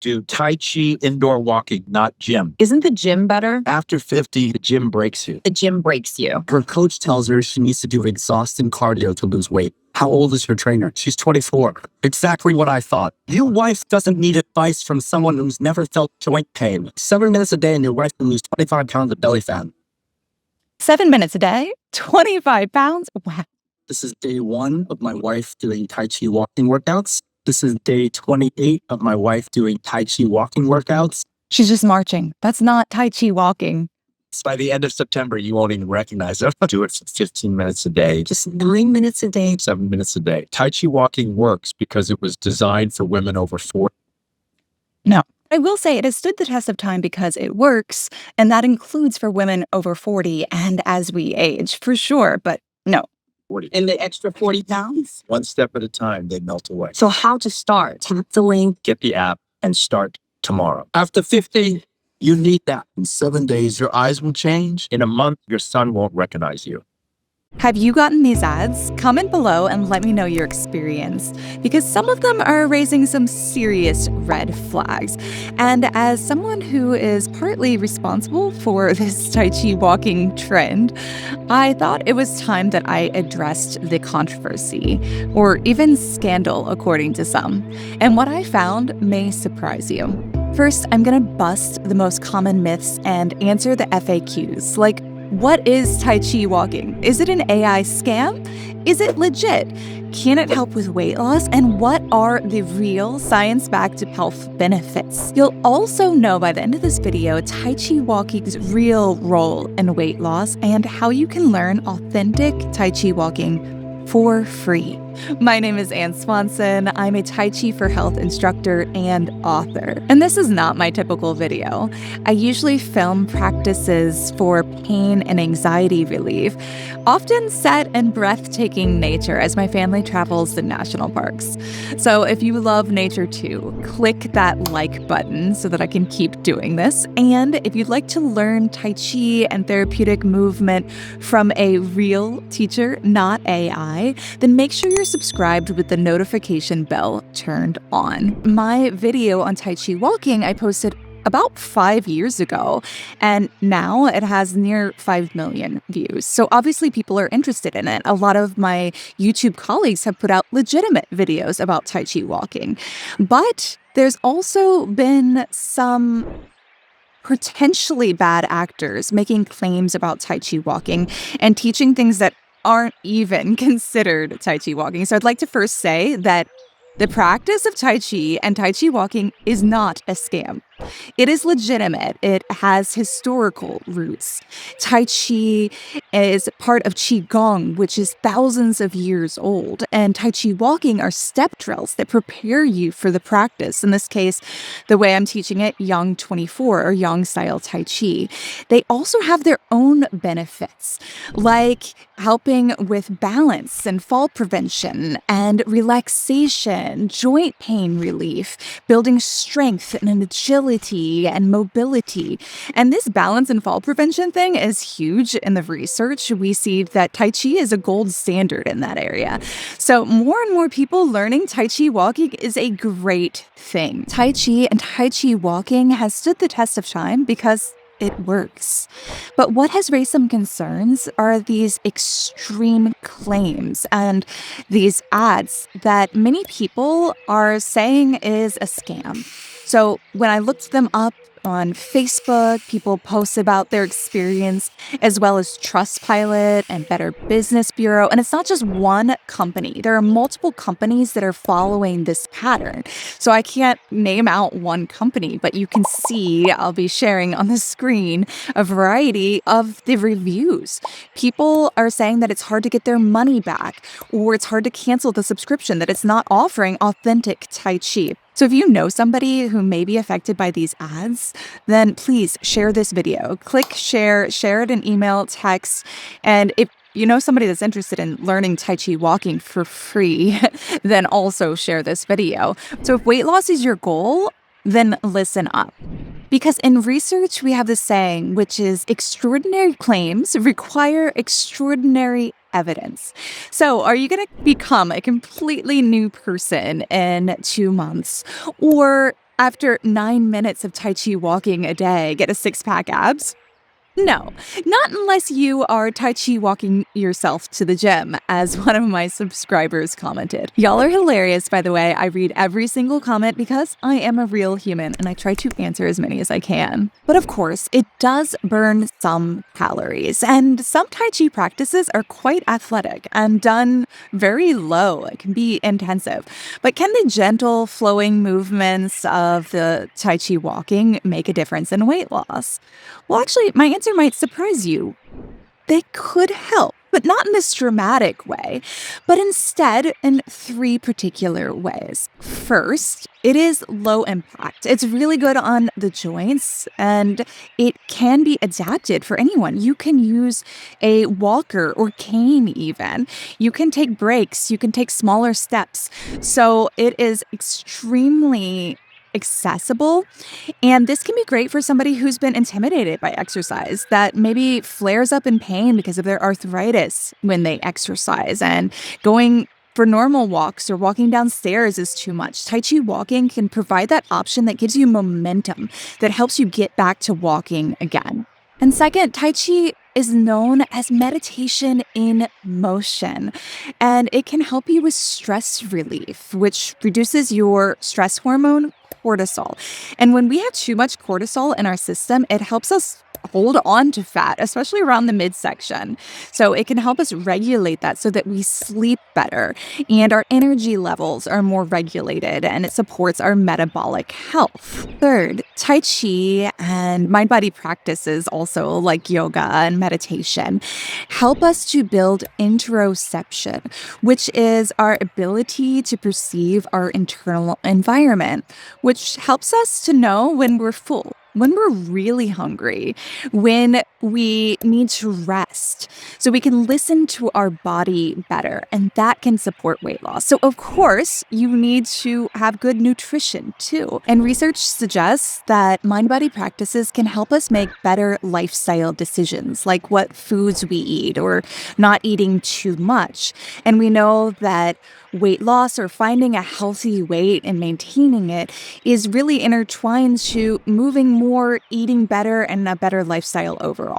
Do Tai Chi indoor walking, not gym. Isn't the gym better? After 50, the gym breaks you. The gym breaks you. Her coach tells her she needs to do exhausting cardio to lose weight. How old is her trainer? She's 24. Exactly what I thought. Your wife doesn't need advice from someone who's never felt joint pain. 7 minutes a day and your wife can lose 25 pounds of belly fat. 7 minutes a day? 25 pounds? Wow. This is day 1 of my wife doing Tai Chi walking workouts. This is day 28 of my wife doing Tai Chi walking workouts. She's just marching. That's not Tai Chi walking. So by the end of September, you won't even recognize it. Do it for 15 minutes a day. Just 9 minutes a day. 7 minutes a day. Tai Chi walking works because it was designed for women over 40. No. I will say it has stood the test of time because it works, and that includes for women over 40 and as we age, for sure, but no. 40. And the extra 40 pounds? One step at a time, they melt away. So how to start? Tap the link. Get the app and start tomorrow. After 50, you need that. In 7 days, your eyes will change. In a month, your son won't recognize you. Have you gotten these ads? Comment below and let me know your experience, because some of them are raising some serious red flags. And as someone who is partly responsible for this Tai Chi walking trend, I thought it was time that I addressed the controversy, or even scandal according to some. And what I found may surprise you. First, I'm gonna bust the most common myths and answer the FAQs, like, what is Tai Chi walking? Is it an AI scam? Is it legit? Can it help with weight loss? And what are the real science-backed health benefits? You'll also know by the end of this video Tai Chi walking's real role in weight loss and how you can learn authentic Tai Chi walking for free. My name is Ann Swanson. I'm a Tai Chi for Health instructor and author. And this is not my typical video. I usually film practices for pain and anxiety relief, often set in breathtaking nature as my family travels to national parks. So if you love nature too, click that like button so that I can keep doing this. And if you'd like to learn Tai Chi and therapeutic movement from a real teacher, not AI, then make sure you're subscribed with the notification bell turned on. My video on Tai Chi walking I posted about 5 years ago, and now it has near 5 million views. So obviously people are interested in it. A lot of my YouTube colleagues have put out legitimate videos about Tai Chi walking. But there's also been some potentially bad actors making claims about Tai Chi walking and teaching things that aren't even considered Tai Chi walking. So I'd like to first say that the practice of Tai Chi and Tai Chi walking is not a scam. It is legitimate. It has historical roots. Tai Chi is part of Qigong, which is thousands of years old. And Tai Chi walking are step drills that prepare you for the practice. In this case, the way I'm teaching it, Yang 24 or Yang style Tai Chi. They also have their own benefits, like helping with balance and fall prevention and relaxation, joint pain relief, building strength and agility and mobility. And this balance and fall prevention thing is huge in the research. We see that Tai Chi is a gold standard in that area. So more and more people learning Tai Chi walking is a great thing. Tai Chi and Tai Chi walking has stood the test of time because it works. But what has raised some concerns are these extreme claims and these ads that many people are saying is a scam. So when I looked them up on Facebook, people post about their experience, as well as Trustpilot and Better Business Bureau. And it's not just one company. There are multiple companies that are following this pattern. So I can't name out one company, but you can see, I'll be sharing on the screen, a variety of the reviews. People are saying that it's hard to get their money back, or it's hard to cancel the subscription, that it's not offering authentic Tai Chi. So if you know somebody who may be affected by these ads, then please share this video. Click share, share it in email, text, and if you know somebody that's interested in learning Tai Chi walking for free, then also share this video. So if weight loss is your goal, then listen up. Because in research, we have this saying, which is extraordinary claims require extraordinary evidence. So are you going to become a completely new person in 2 months? Or after 9 minutes of Tai Chi walking a day, get a six-pack abs? No, not unless you are Tai Chi walking yourself to the gym, as one of my subscribers commented. Y'all are hilarious, by the way. I read every single comment because I am a real human and I try to answer as many as I can. But of course, it does burn some calories, and some Tai Chi practices are quite athletic and done very low. It can be intensive. But can the gentle, flowing movements of the Tai Chi walking make a difference in weight loss? Well, actually, my answer might surprise you. They could help, but not in this dramatic way, but instead in 3 particular ways. First, it is low impact. It's really good on the joints, and it can be adapted for anyone. You can use a walker or cane even. You can take breaks. You can take smaller steps. So it is extremely accessible. And this can be great for somebody who's been intimidated by exercise, that maybe flares up in pain because of their arthritis when they exercise, and going for normal walks or walking downstairs is too much. Tai Chi walking can provide that option that gives you momentum, that helps you get back to walking again. And second, Tai Chi is known as meditation in motion, and it can help you with stress relief, which reduces your stress hormone, cortisol. And when we have too much cortisol in our system, it helps us hold on to fat, especially around the midsection. So it can help us regulate that so that we sleep better and our energy levels are more regulated, and it supports our metabolic health. Third, Tai Chi and mind-body practices also like yoga and meditation help us to build interoception, which is our ability to perceive our internal environment, which helps us to know when we're full, when we're really hungry, when we need to rest, so we can listen to our body better, and that can support weight loss. So of course, you need to have good nutrition too. And research suggests that mind-body practices can help us make better lifestyle decisions, like what foods we eat or not eating too much. And we know that weight loss or finding a healthy weight and maintaining it is really intertwined to moving more, eating better, and a better lifestyle overall.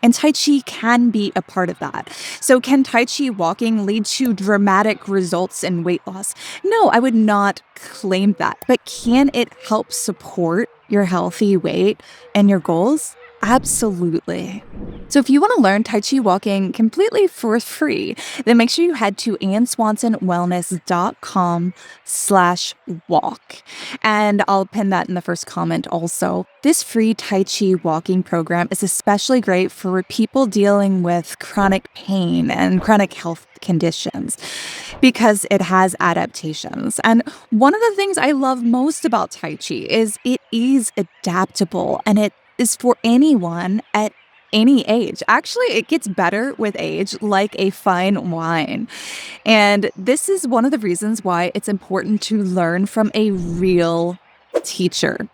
And Tai Chi can be a part of that. So can Tai Chi walking lead to dramatic results in weight loss? No, I would not claim that. But can it help support your healthy weight and your goals? Absolutely. So if you want to learn Tai Chi walking completely for free, then make sure you head to AnnSwansonWellness.com/walk. And I'll pin that in the first comment also. This free Tai Chi walking program is especially great for people dealing with chronic pain and chronic health conditions because it has adaptations. And one of the things I love most about Tai Chi is it is adaptable, and it is for anyone at any age. Actually, it gets better with age, like a fine wine. And this is one of the reasons why it's important to learn from a real teacher.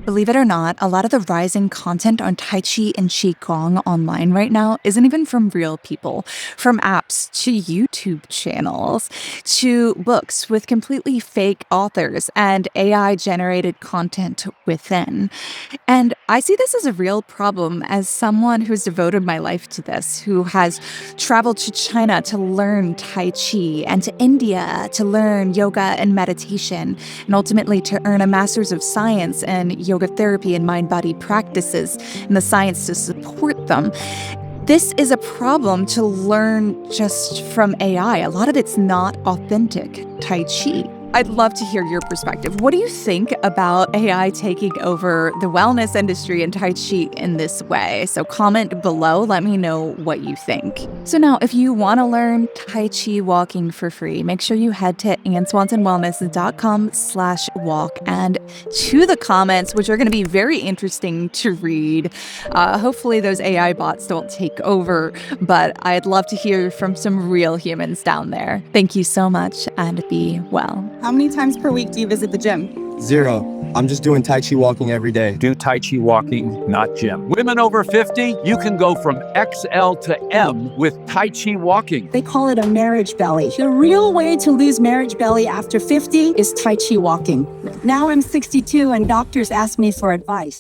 Believe it or not, a lot of the rising content on Tai Chi and Qigong online right now isn't even from real people. From apps to YouTube channels to books with completely fake authors and AI-generated content within. And I see this as a real problem as someone who's devoted my life to this, who has traveled to China to learn Tai Chi and to India to learn yoga and meditation, and ultimately to earn a master's of science in yoga therapy and mind-body practices and the science to support them. This is a problem to learn just from AI. A lot of it's not authentic Tai Chi. I'd love to hear your perspective. What do you think about AI taking over the wellness industry and Tai Chi in this way? So comment below, let me know what you think. So now, if you want to learn Tai Chi walking for free, make sure you head to AnnSwansonWellness.com/walk and to the comments, which are going to be very interesting to read. Hopefully those AI bots don't take over, but I'd love to hear from some real humans down there. Thank you so much and be well. How many times per week do you visit the gym? 0. I'm just doing Tai Chi Walking every day. Do Tai Chi Walking, not gym. Women over 50, you can go from XL to M with Tai Chi Walking. They call it a marriage belly. The real way to lose marriage belly after 50 is Tai Chi walking. Now I'm 62 and doctors ask me for advice.